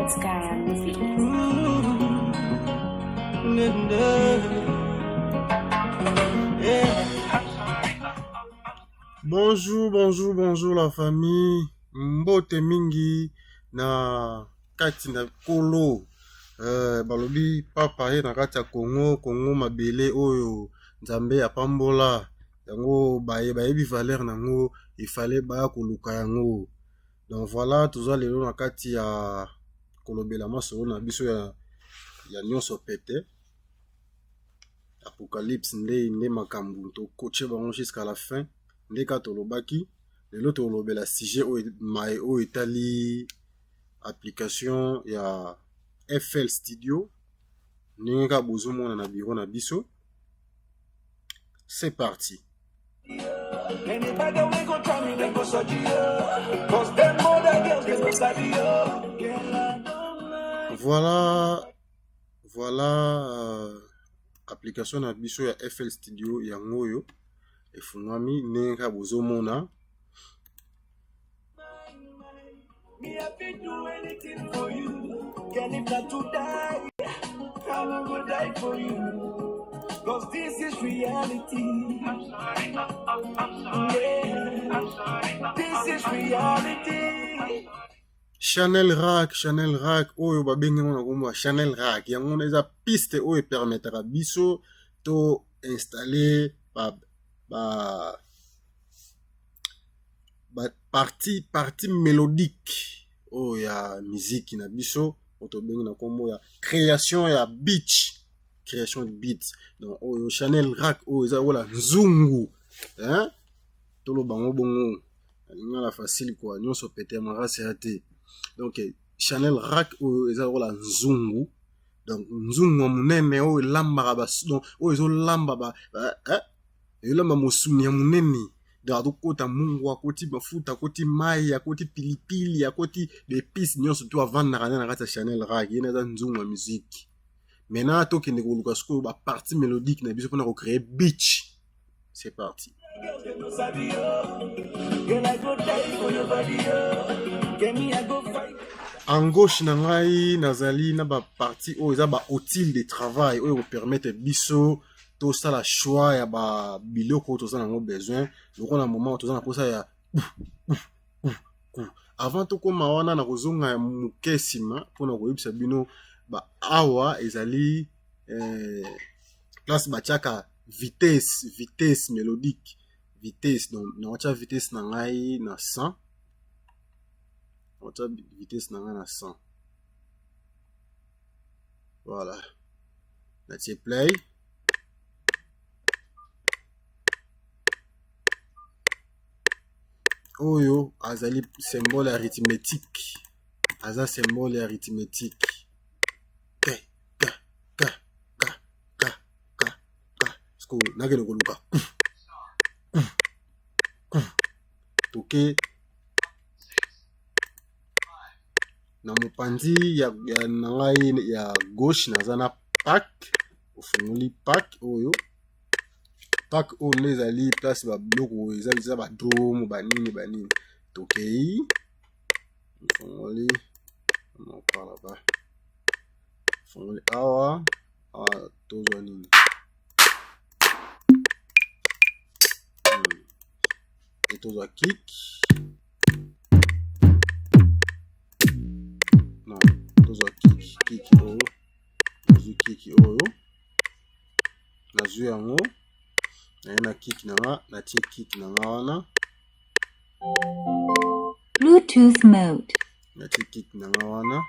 Sky Movie. Bonjour la famille. Mbote mingi na kati na kolo. Balobi papa ye na kati ya Congo mabele oyo Nzambe apambola. Yango bayebi valeur nango, il fallait ba koluka yango. Donc voilà, toujours lelo na kati ya kolobela masolo na biso ya nyonso pete. Apocalypse nde makambu to coacher bango jusqu'à la fin. Nde ka tolobaki lelo tolobela sujet o etali application ya FL Studio. Ninga bozomona na bureau na biso. C'est parti. Voilà application na biso ya FL Studio ya ngoyo efungwami nenga bozomona. Me happy do anything for you. Can if not to die, I will die for you. Cause this is reality. I'm sorry. I'm sorry. This is reality. Chanel Rack, oyo babengi mona komwa Chanel Rack. Yango neza piste oyo permettra biso to installer partie mélodique o ya musique na biso oto bengi na kombo ya création ya beat, création de beat. Donc o Chanel Rack o eza wala nzungu tolo bango bongo alinga la facile quoi nyonso pété marasi raté. Donc Chanel Rack o eza wala nzungu. Donc nzungu munene o lamba ba donc o ezo lamba ba elamba mosuni ya munene. Dado kota mungu akoti mafuta akoti mai akoti pilipili akoti d'épices nyonso to avant na kata Chanel Rack yena za nzungu wa musique. Maintenant to kende ko luka sko ba partie mélodique na biso pona ko créer beat. C'est parti. En gauche na ngai nazali na ba partie o eza ba outil de travail o permettre biso tout ça la choix ya ba biloko tout ça nango besoin donc on a moment tout ça na posa ya avant to koma wana na kozonga ya mukesima pona koyebisa bino ba awa ezali place bachaka vitesse mélodique vitesse. Donc na wacha vitesse na ngai na 100, wacha vitesse na ngai na 100. Voilà, na tie play. Oyo azali symbole arithmétique. Aza symbole arithmétique. Sko nagele koluka. Toke na mopanzi ya nangai ya gauche naza na pack. Ofungoli pack oyo. Pack o nezali place ba bloko ezali ba drum banini tokei fongoli on parle pas fongoli awa tozo nini et tozo kick non tozo kick oyo tozo kick oyo nazu yango na kick na tie kick na wana Bluetooth mode. Na tie kick na wana